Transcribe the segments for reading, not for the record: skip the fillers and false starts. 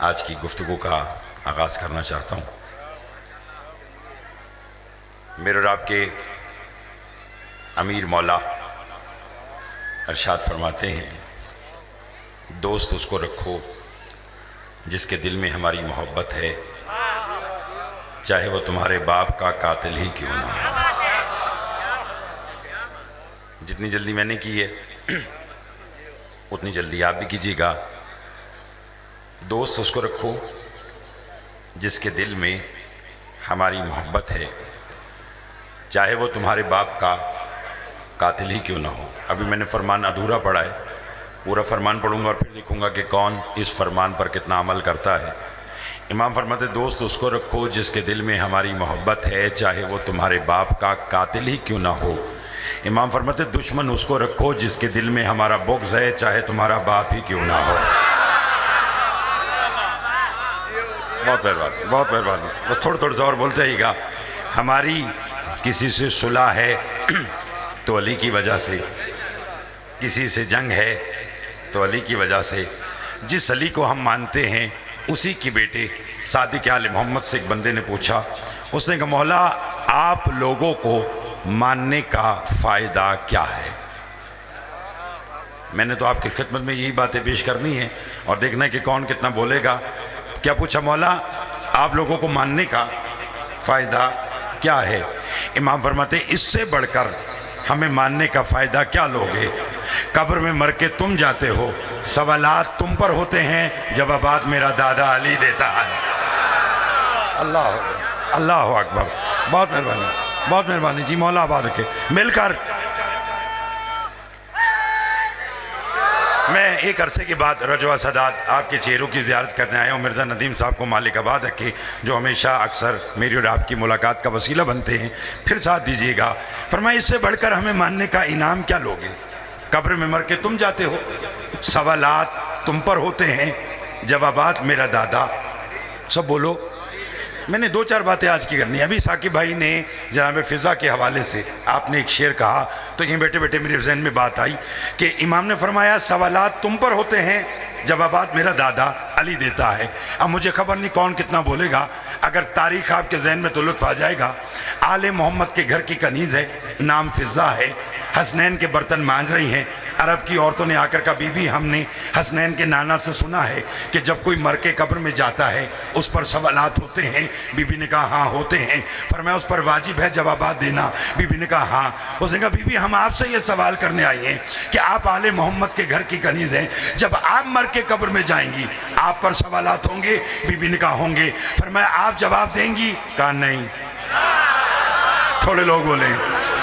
आज की गुफ्तगू का आगाज़ करना चाहता हूँ। मेरे और आपके अमीर मौला अरशाद फरमाते हैं, दोस्त उसको रखो जिसके दिल में हमारी मोहब्बत है, चाहे वो तुम्हारे बाप का कातिल ही क्यों ना हो। जितनी जल्दी मैंने की है उतनी जल्दी आप भी कीजिएगा। दोस्त उसको रखो जिसके दिल में हमारी मोहब्बत है, चाहे वो तुम्हारे बाप का कातिल ही क्यों ना हो। अभी मैंने फरमान अधूरा पढ़ा है, पूरा फरमान पढ़ूंगा और फिर लिखूंगा कि कौन इस फरमान पर कितना अमल करता है। इमाम फरमाते, दोस्त उसको रखो जिसके दिल में हमारी मोहब्बत है, चाहे वो तुम्हारे बाप का कातिल ही क्यों ना हो। इमाम फरमाते, दुश्मन उसको रखो जिसके दिल में हमारा बुग़्ज़ है, चाहे तुम्हारा बाप ही क्यों ना हो। बहुत मेहरबानी, बहुत मेहरबानी। बस थोड़ा थोड़ा सा और बोलते रहिएगा। हमारी किसी से सुलह है तो अली की वजह से, किसी से जंग है तो अली की वजह से। जिस अली को हम मानते हैं उसी के बेटे सादिक आले मोहम्मद से एक बंदे ने पूछा, उसने कहा, मौला आप लोगों को मानने का फ़ायदा क्या है। मैंने तो आपकी खिदमत में यही बातें पेश करनी है और देखना है कि कौन कितना बोलेगा। क्या पूछा, मौला आप लोगों को मानने का फ़ायदा क्या है। इमाम फरमाते, इससे बढ़कर हमें मानने का फ़ायदा क्या लोगे। कब्र में मर के तुम जाते हो, सवालात तुम पर होते हैं, जवाबात मेरा दादा अली देता है। अल्लाह अल्लाह अकबर। बहुत मेहरबानी, बहुत मेहरबानी जी। मौला आबाद रखे। मिलकर मैं एक अरसे के बाद रजवा सदात आपके चेहरों की ज़ियारत करने आया हूँ। मिर्ज़ा नदीम साहब को मालिक आबाद रखे, जो हमेशा अक्सर मेरी और आपकी मुलाकात का वसीला बनते हैं। फिर साथ दीजिएगा। फरमाया, इससे बढ़कर हमें मानने का इनाम क्या लोगे। कब्र में मर के तुम जाते हो, सवालात तुम पर होते हैं, जवाबात मेरा दादा। सब बोलो। मैंने दो चार बातें आज की करनी है। अभी साकिब भाई ने जनाब फ़िज़ा के हवाले से आपने एक शेर कहा तो ये बैठे बैठे मेरे जहन में बात आई कि इमाम ने फरमाया, सवालात तुम पर होते हैं, जवाबात मेरा दादा अली देता है। अब मुझे खबर नहीं कौन कितना बोलेगा। अगर तारीख़ आपके जहन में तो लुत्फ़ आ जाएगा। आले मोहम्मद के घर की कनीज़ है, नाम फ़िज़ा है, हसनैन के बर्तन मांझ रही हैं। अरब की औरतों ने आकर कहा, बीबी हमने हसनैन के नाना से सुना है कि जब कोई मर के कब्र में जाता है उस पर सवालात होते हैं। बीबी ने कहा, हाँ होते हैं। फरमाया, उस पर वाजिब है जवाबात देना। बीबी ने कहा, हाँ। उसने कहा, बीबी हम आपसे ये सवाल करने आई हैं कि आप आले मोहम्मद के घर की कनीज़ हैं, जब आप मर के कब्र में जाएंगी आप पर सवालात होंगे। बीबी ने कहा, होंगे। फरमाया, आप जवाब देंगी। कहा, नहीं। थोड़े लोग बोले,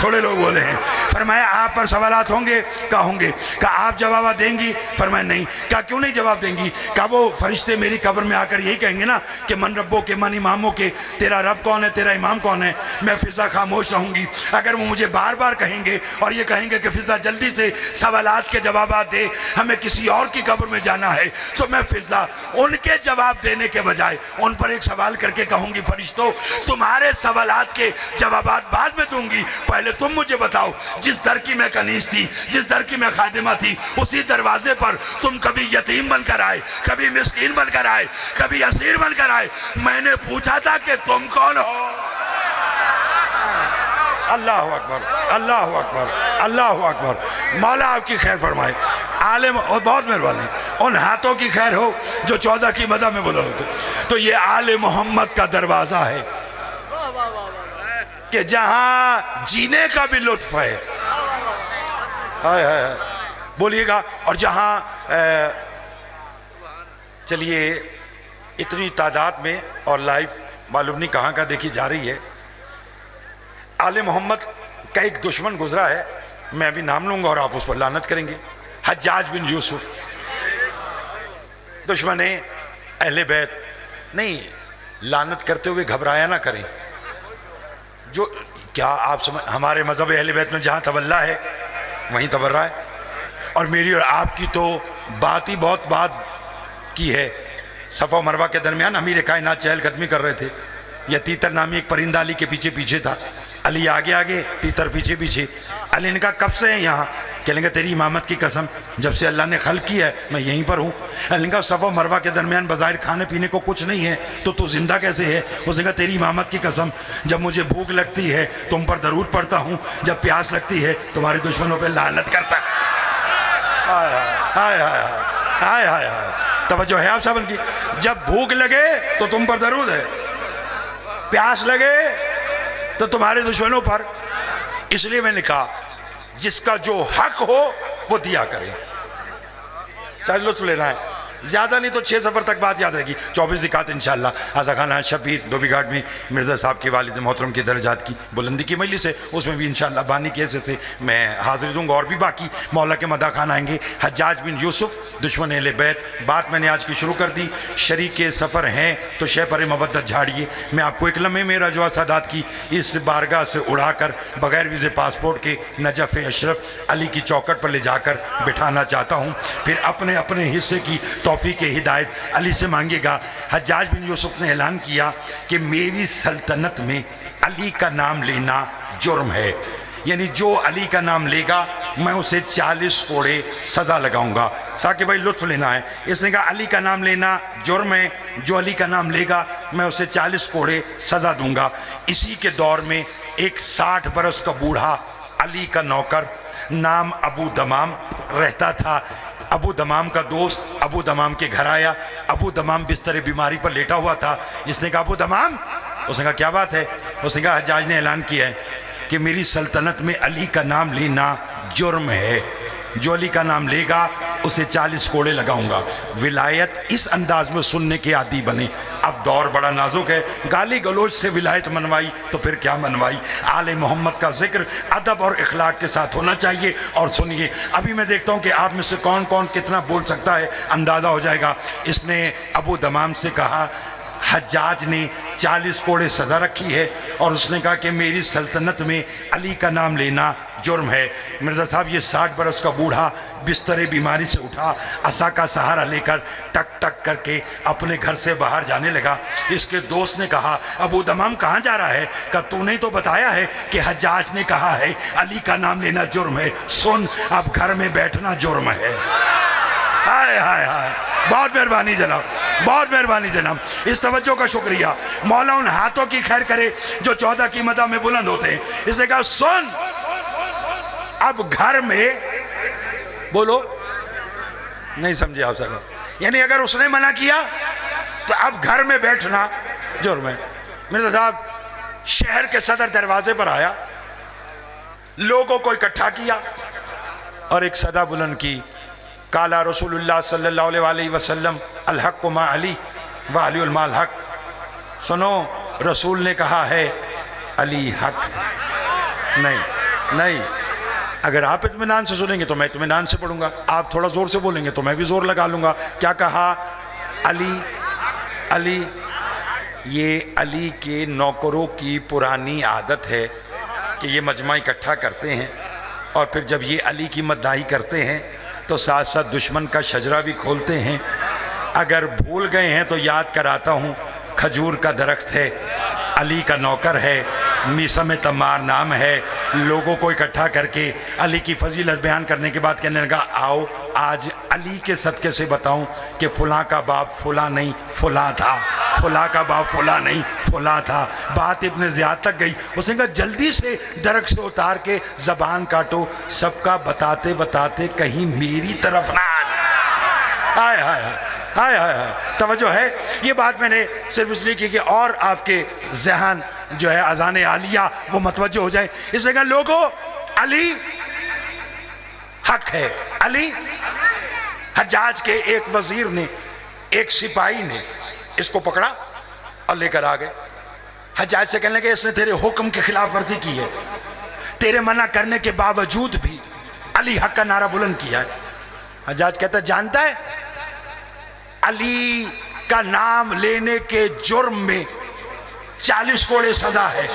थोड़े लोग बोले हैं। फरमाया, आप पर सवालात होंगे। कहा, होंगे। कहा, आप जवाब देंगी। फरमाया, नहीं। कहा, क्यों नहीं जवाब देंगी। कहा, वो फरिश्ते मेरी कब्र में आकर यही कहेंगे ना कि मन रब्बों के, मन इमामों के, तेरा रब कौन है, तेरा इमाम कौन है। मैं फ़िज़ा खामोश रहूँगी। अगर वो मुझे बार बार कहेंगे और ये कहेंगे कि फ़िज़ा जल्दी से सवालात के जवाब दे, हमें किसी और की कब्र में जाना है, तो मैं फ़िज़ा उनके जवाब देने के बजाय उन पर एक सवाल करके कहूँगी, फरिश्तों तुम्हारे सवालात के जवाब बाद में दूंगी, पहले तुम मुझे बताओ, जिस दर की मैं कनीज थी, जिस दर की मैं खादिमा थी, उसी दरवाजे पर तुम कभी यतीम बनकर आए, कभी मिस्कीन बनकर आए, कभी असीर बनकर आए। मैंने पूछा था कि तुम कौन हो। अल्लाह अकबर, अल्लाह अकबर, अल्लाह अकबर। मौला आपकी खैर फरमाए। आलिम, और बहुत मेहरबानी, उन हाथों की खैर हो जो 14 की मदद में बोला होते। तो ये आले मोहम्मद का दरवाजा है कि जहां जीने का भी लुत्फ है। हाय हाय हाय बोलिएगा। और जहां चलिए इतनी तादाद में और लाइव मालूम नहीं कहां का देखी जा रही है। आले मोहम्मद का एक दुश्मन गुजरा है, मैं अभी नाम लूंगा और आप उस पर लानत करेंगे। हज्जाज बिन यूसुफ दुश्मन है अहले बैत। नहीं, लानत करते हुए घबराया ना करें। जो क्या आप समझ, हमारे मज़हब अहले बैत में जहाँ तवल्ला है वहीं तबर्रा है। और मेरी और आपकी तो बात ही बहुत बात की है। सफ़ा मरवा के दरमियान अमीर कायनात चहलकदमी कर रहे थे। यह तीतर नामी एक परिंदा अली के पीछे पीछे था, अली आगे आगे, तीतर पीछे पीछे। अली ने कहा, कब से हैं यहाँ। कहेंगे तेरी इमामत की कसम, जब से अल्लाह ने खल्क की है मैं यहीं पर हूँ। कहेंगे सफ़ा मरवा के दरमियान बज़ाहिर खाने पीने को कुछ नहीं है, तो तू जिंदा कैसे है? उसने कहा तेरी इमामत की कसम, जब मुझे भूख लगती है तुम पर दरूद पढ़ता हूँ, जब प्यास लगती है तुम्हारे दुश्मनों पर लानत करता है। हाय हाय हाय हाय हाय, तवज्जो है आप सबन की। जब भूख लगे तो तुम पर दरूद है, प्यास लगे तो तुम्हारे दुश्मनों पर। इसलिए मैंने कहा जिसका जो हक हो वो दिया करे। शायद लुत्फ लेना है, ज़्यादा नहीं तो 6 सफ़र तक बात याद रहेगी। 24 ज़िकात इंशाअल्लाह। आज़ा खान शबीर धोबी घाट में मिर्ज़ा साहब के वालिद मोहतरम की दर्जात की बुलंदी की मजलिस है, उसमें भी इंशाअल्लाह बानी के ऐसे से मैं हाजिर दूँगा। और भी बाकी मौला के मदा खान आएंगे। हज्जाज बिन यूसुफ दुश्मन अहले बैत, बात मैंने आज की शुरू कर दी। शरीक के सफ़र हैं तो शे पर मवद्दत झाड़िए। मैं आपको एक लम्हे में रजवा सादात की इस बारगाह से उड़ाकर बगैर वीज़े पासपोर्ट के नजफ़ अशरफ अली की चौकट पर ले जाकर बिठाना चाहता हूँ। फिर अपने अपने हिस्से की तौफीक हिदायत अली से मांगेगा। हज्जाज बिन यूसुफ ने ऐलान किया कि मेरी सल्तनत में अली का नाम लेना जुर्म है, यानी जो अली का नाम लेगा मैं उसे 40 कोड़े सजा लगाऊंगा। साकिब भाई लुत्फ लेना है। इसने कहा अली का नाम लेना जुर्म है, जो अली का नाम लेगा मैं उसे 40 कोड़े सजा दूंगा। इसी के दौर में एक 60 बरस का बूढ़ा अली का नौकर नाम अबू दमाम रहता था। अबू दमाम का दोस्त अबू दमाम के घर आया। अबू दमाम बिस्तर बीमारी पर लेटा हुआ था। इसने कहा अबू दमाम, उसने कहा क्या बात है? उसने कहा हज्जाज ने ऐलान किया है कि मेरी सल्तनत में अली का नाम लेना जुर्म है, जो अली का नाम लेगा उसे 40 कोड़े लगाऊंगा। विलायत इस अंदाज में सुनने के आदी बने। अब दौर बड़ा नाजुक है, गाली गलोच से विलायत मनवाई तो फिर क्या मनवाई। आले मोहम्मद का जिक्र अदब और इखलाक के साथ होना चाहिए। और सुनिए, अभी मैं देखता हूँ कि आप में से कौन कौन कितना बोल सकता है, अंदाज़ा हो जाएगा। इसने अबू दमाम से कहा हज्जाज ने 40 कोड़े सजा रखी है और उसने कहा कि मेरी सल्तनत में अली का नाम लेना जुर्म है। मिर्ज़ा साहब ये 60 बरस का बूढ़ा बिस्तर बीमारी से उठा, असा का सहारा लेकर टक टक करके अपने घर से बाहर जाने लगा। इसके दोस्त ने कहा अबू दमाम कहाँ जा रहा है? कहा तूने तो बताया है कि हज्जाज ने कहा है अली का नाम लेना जुर्म है। सुन, अब घर में बैठना जुर्म है। हाय हाय हाय, बहुत मेहरबानी जनाब, बहुत मेहरबानी जनाब, इस तवज्जो का शुक्रिया। मौला उन हाथों की खैर करे जो 14 की मदा में बुलंद होते हैं। इसने कहा सुन, अब घर में बोलो, नहीं समझे आप सब? यानी अगर उसने मना किया तो अब घर में बैठना जुर्म है। मेरे साहब शहर के सदर दरवाजे पर आया, लोगों को इकट्ठा किया और एक सदा बुलंद की, काला रसूलुल्लाह सल्लल्लाहु अलैहि वसल्लम अल हक़्क़ु मा अली व अली माल हक़। सुनो, रसूल ने कहा है अली हक। नहीं नहीं, अगर आप इत्मीनान से सुनेंगे तो मैं इत्मीनान से पढ़ूंगा, आप थोड़ा जोर से बोलेंगे तो मैं भी जोर लगा लूंगा। क्या कहा? अली अली। ये अली के नौकरों की पुरानी आदत है कि ये मजमा इकट्ठा करते हैं और फिर जब ये अली की मद्दाही करते हैं तो साथ साथ दुश्मन का शजरा भी खोलते हैं। अगर भूल गए हैं तो याद कराता हूँ, खजूर का दरख्त है, अली का नौकर है, मीसम तमार नाम है। लोगों को इकट्ठा करके अली की फजीलत बयान करने के बाद कहने लगा आओ आज अली के सदक़े से बताऊं कि फुला का बाप फुला नहीं फुला था, फुला का बाप फुला नहीं फुला था। बात इब्ने ज़ियाद तक गई। उसने कहा जल्दी से दरख्त से उतार के ज़बान काटो, सबका बताते बताते कहीं मेरी तरफ ना आ। हाय हाय हाय हाय हाय, तवज्जो है। ये बात मैंने सिर्फ इसलिए की कि और आपके जहन जो है अजान आलिया वो मतवज्जो हो जाए। इसने कहा लोगों, अली हक है। अली, हज्जाज के एक वजीर ने, एक सिपाही ने इसको पकड़ा और लेकर आ गए। हज्जाज से कहने लगे इसने तेरे हुक्म के खिलाफ वर्जी की है, तेरे मना करने के बावजूद भी अली हक का नारा बुलंद किया है। हज्जाज कहता जानता है अली का नाम लेने के जुर्म में 40 कोड़े सजा है।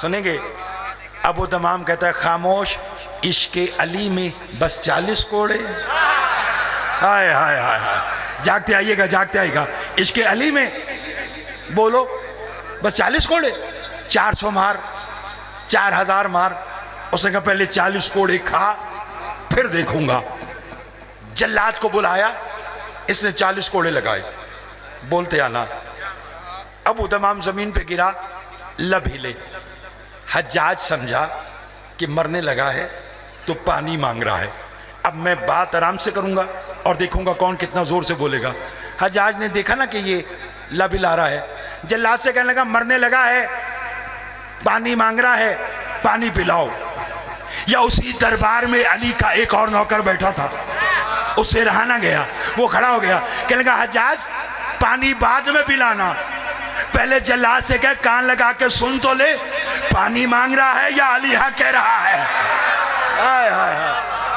सुनेंगे? अबू दमाम कहता है खामोश, इश्के अली में बस 40 कोड़े। हाय हाय हाय हाय, जागते आइएगा, जागते आइएगा। इश्के अली में बोलो बस 40 कोड़े, 400 मार, 4000 मार, उसने कहा पहले 40 कोड़े खा फिर देखूंगा। जल्लाद को बुलाया, इसने 40 कोड़े लगाए, बोलते आना। अबू तमाम जमीन पे गिरा, लब हिले। हज्जाज समझा कि मरने लगा है तो पानी मांग रहा है, अब मैं बात आराम से करूंगा और देखूंगा कौन कितना जोर से बोलेगा। हज्जाज ने देखा ना कि ये लब हिला रहा है, जल्लाद से कहने लगा मरने लगा है, पानी मांग रहा है, पानी पिलाओ। या उसी दरबार में अली का एक और नौकर बैठा था, उससे रहा ना गया, वो खड़ा हो गया, कहने लगा हज्जाज पानी बाद में पिलाना, पहले जल्लाद से कह कान लगा के सुन तो ले, पानी मांग रहा है या अली हा कह रहा है। हाय हाय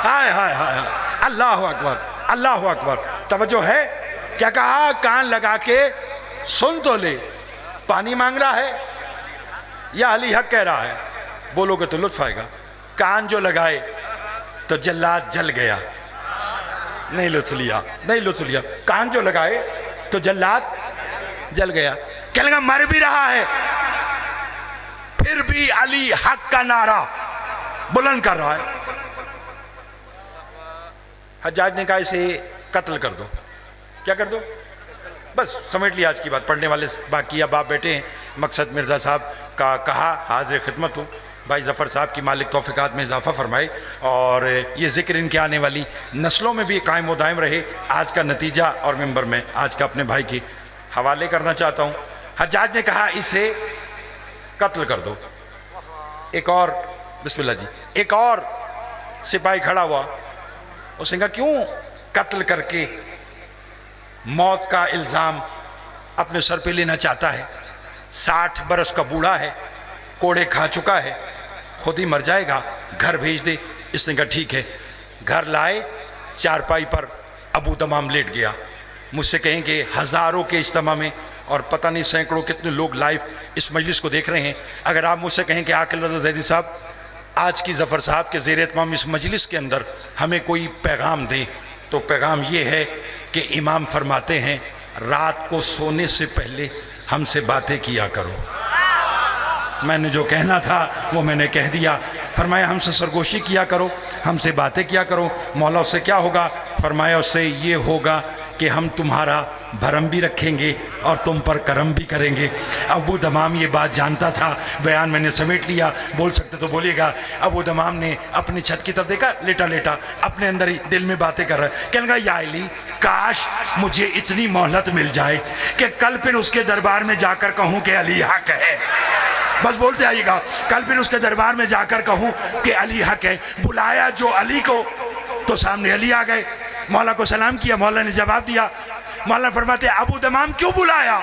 हाय हाय हाय, अल्लाह अकबर अल्लाह अकबर। तवज्जो है, क्या कहा? कान लगा के सुन तो ले, पानी मांग रहा है या अली हक कह रहा है। बोलोगे तो लुत्फ आएगा। कान जो लगाए तो जल्लाद जल गया, नहीं लुत्फ लिया, नहीं लुत्फ लिया। कान जो लगाए तो जल्लाद जल गया। कहने लगा मर भी रहा है फिर भी अली हक का नारा बुलंद कर रहा है। हज्जाज ने कहा इसे कत्ल कर दो। क्या कर दो? बस समेट लिया आज की बात। पढ़ने वाले बाकी अब आप बैठे हैं। मकसद मिर्ज़ा साहब का कहा हाजिर खिदमत हूँ। भाई ज़फ़र साहब की मालिक तौफ़ीक़ात में इजाफ़ा फरमाए और ये ज़िक्र इनके आने वाली नस्लों में भी कायम व दायम रहे। आज का नतीजा और मिंबर में आज का अपने भाई की हवाले करना चाहता हूँ। हज्जाज ने कहा इसे कत्ल कर दो। एक और बिस्मिल्लाह जी, एक और सिपाही खड़ा हुआ, उसने कहा क्यों कत्ल करके मौत का इल्ज़ाम अपने सर पे लेना चाहता है? 60 बरस का बूढ़ा है, कोड़े खा चुका है, खुद ही मर जाएगा, घर भेज दे। इसने कहा ठीक है। घर लाए, चारपाई पर अबू तमाम लेट गया। मुझसे कहेंगे हज़ारों के इज्तिमा में और पता नहीं सैकड़ों कितने लोग लाइव इस मजलिस को देख रहे हैं। अगर आप मुझसे कहें कि आकिल रज़ा ज़ैदी साहब आज की ज़फ़र साहब के ज़ेर एहतमाम इस मजलिस के अंदर हमें कोई पैगाम दें, तो पैगाम ये है कि इमाम फरमाते हैं रात को सोने से पहले हमसे बातें किया करो। मैंने जो कहना था वो मैंने कह दिया। फरमाया हमसे सरगोशी किया करो, हमसे बातें किया करो। मौला उससे क्या होगा? फरमाया उससे ये होगा कि हम तुम्हारा भरम भी रखेंगे और तुम पर करम भी करेंगे। अबू तमाम ये बात जानता था, बयान मैंने समेट लिया, बोल सकते तो बोलिएगा। अबू तमाम ने अपनी छत की तरफ देखा, लेटा लेटा अपने अंदर ही दिल में बातें कर रहा है। कहने लगा या अली काश मुझे इतनी मोहलत मिल जाए कि कल फिर उसके दरबार में जाकर कहूँ कि अली हक है। बस बोलते आइएगा, कल फिर उसके दरबार में जाकर कहूँ कि अली हक है। बुलाया जो अली को तो सामने अली आ गए। मौला को सलाम किया, मौला ने जवाब दिया। मौला फरमाते अबू तमाम क्यों बुलाया?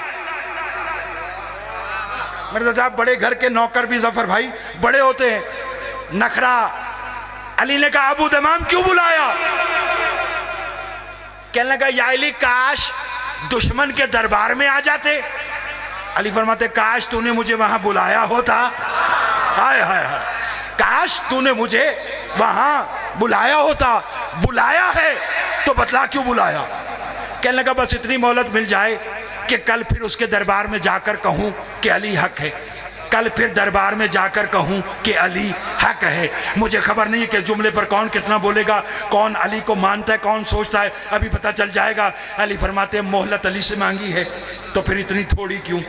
मेरे साहब बड़े घर के नौकर भी ज़फ़र भाई बड़े होते हैं, नखरा। अली ने कहा अबू तमाम क्यों बुलाया? कहने लगा या अली काश दुश्मन के दरबार में आ जाते। अली फरमाते काश तूने मुझे वहां बुलाया होता। हाय हाय हाय, काश तूने मुझे वहां बुलाया होता। बुलाया है तो बतला क्यों बुलाया? कहने लगा बस इतनी मोहलत मिल जाए कि कल फिर उसके दरबार में जाकर कहूं कि अली हक है। कल फिर दरबार में जाकर कहूं कि अली हक है। मुझे खबर नहीं कि जुमले पर कौन कितना बोलेगा, कौन अली को मानता है, कौन सोचता है, अभी पता चल जाएगा। अली फरमाते हैं मोहलत अली से मांगी है तो फिर इतनी थोड़ी क्यों?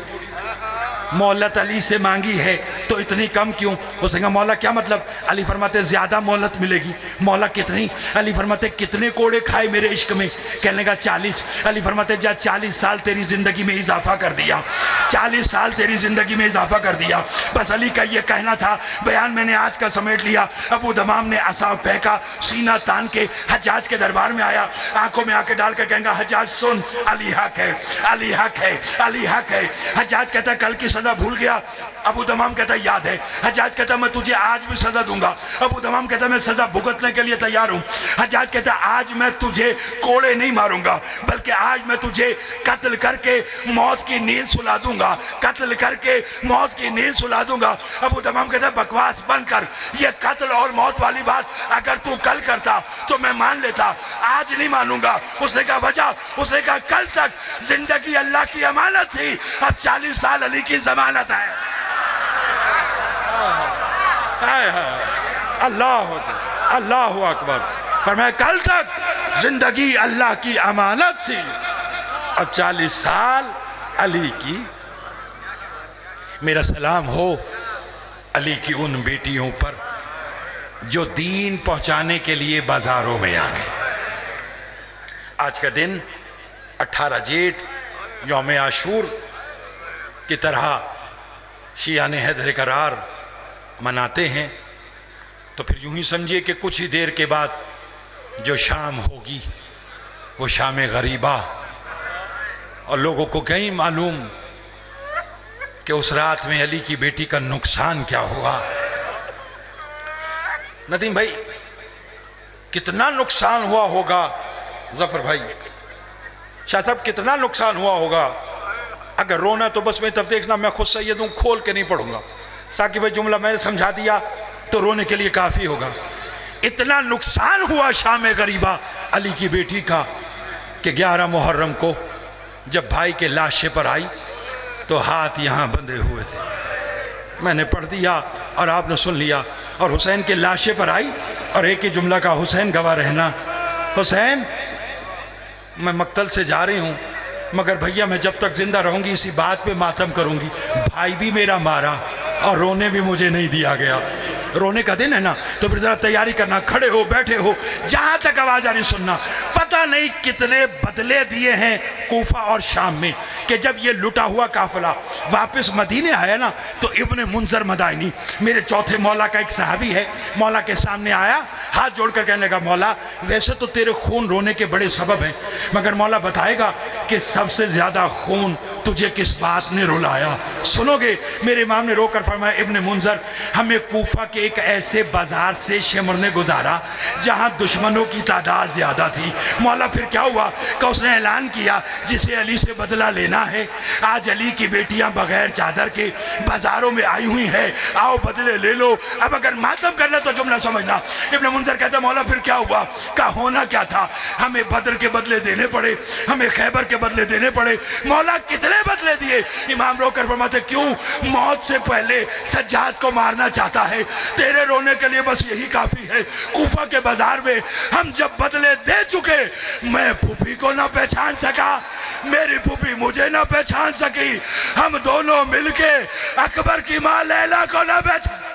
मोहलत अली से मांगी है तो इतनी कम क्यों? उसने कहा मौला क्या मतलब? अली फरमाते ज्यादा मोहलत मिलेगी। मौला कितनी? अली फरमाते कितने कोड़े खाए मेरे इश्क में? कहने का 40। अली फरमाते जा 40 साल तेरी जिंदगी में इजाफा कर दिया, 40 साल तेरी जिंदगी में इजाफा कर दिया। बस अली का ये कहना था। बयान मैंने आज का समेट लिया। अबू तमाम ने असा फेंका, सीना तान के हज्जाज के दरबार में आया, आंखों में आके डाल कर कहेंगे हज्जाज सुन अली हक है, अली हक है, अली हक है। हज्जाज कहता है कल की सजा भूल गया? अबू तमाम कहता है याद है। हज्जाज कहता है मैं तुझे आज भी सजा दूंगा। अबू तमाम कहता है मैं सजा भुगतने के लिए तैयार हूं। हज्जाज कहता है आज मैं तुझे कोड़े नहीं मारूंगा, बल्कि आज मैं तुझे कत्ल करके मौत की नींद सुला दूंगा, कत्ल करके मौत की नींद सुला दूंगा। अबू तमाम कहता है बकवास बंद कर, ये कत्ल और मौत वाली बात अगर तू कल करता तो मैं मान लेता, आज नहीं मानूंगा। उसने कहा वजह? उसने कहा कल तक जिंदगी अल्लाह की अमानत थी, अब 40 साल अली की जमानत है। अल्लाह अल्लाह अकबर। फरमाया कल तक जिंदगी अल्लाह की अमानत थी, अब 40 साल अली की। मेरा सलाम हो अली की उन बेटियों पर जो दीन पहुंचाने के लिए बाजारों में आ गए। आज का दिन 18 जेठ यौम आशूर की तरह शियाने हैदर करार मनाते हैं, तो फिर यूं ही समझिए कि कुछ ही देर के बाद जो शाम होगी वो शाम गरीबा, और लोगों को कहीं मालूम कि उस रात में अली की बेटी का नुकसान क्या हुआ। नदीम भाई कितना नुकसान हुआ होगा, जफर भाई शाह साहब कितना नुकसान हुआ होगा। अगर रोना तो बस मैं तब देखना, मैं खुद सैयद हूं, खोल के नहीं पढ़ूंगा। साकिब भाई जुमला मैंने समझा दिया तो रोने के लिए काफी होगा। इतना नुकसान हुआ शाम गरीबा अली की बेटी का कि 11 मुहर्रम को जब भाई के लाशे पर आई तो हाथ यहां बंधे हुए थे। मैंने पढ़ दिया और आपने सुन लिया। और हुसैन के लाशे पर आई और एक ही जुमला का, हुसैन गवाह रहना। हुसैन मैं मक्तल से जा रही हूं, मगर भैया मैं जब तक जिंदा रहूंगी इसी बात पे मातम करूंगी, भाई भी मेरा मारा और रोने भी मुझे नहीं दिया गया। रोने का दिन है ना, तो फिर जरा तैयारी करना, खड़े हो बैठे हो, जहां तक आवाज आ रही सुनना। पता नहीं कितने बदले दिए हैं कूफा और शाम में कि जब ये लुटा हुआ काफिला वापस मदीने आया ना, तो इब्ने मुंजर मदाइनी मेरे चौथे मौला का एक सहाबी है, मौला के सामने आया, हाथ जोड़कर कहने लगा मौला वैसे तो तेरे खून रोने के बड़े सबब हैं, मगर मौला बताएगा कि सबसे ज्यादा खून तुझे किस बात ने रुलाया। सुनोगे? मेरे इमाम ने रोकर फरमाया इब्ने मुंजर हमें कूफा के एक ऐसे बाजार से शिमर ने गुजारा जहां दुश्मनों की तादाद ज्यादा थी। मौला फिर क्या हुआ कि उसने ऐलान किया जिसे अली से बदला लेना है, आज अली की बेटियां बगैर चादर के बाजारों में आई हुई हैं, आओ बदले ले लो। अब अगर मातम करना तो जुमला समझना। इब्ने मुंजर कहता मौला फिर क्या हुआ? का होना क्या था, हमें बदर के बदले देने पड़े, हमें खैबर के बदले देने पड़े। मौला कितने बदले दिए? इमाम रोकर फरमाते क्यों? मौत से पहले सज्जाद को मारना चाहता है, तेरे रोने के लिए बस यही काफी है। कूफा के बाजार में हम जब बदले दे चुके, मैं फूफी को ना पहचान सका, मेरी फूफी मुझे ना पहचान सकी, हम दोनों मिलके अकबर की मां लैला को ना पहचान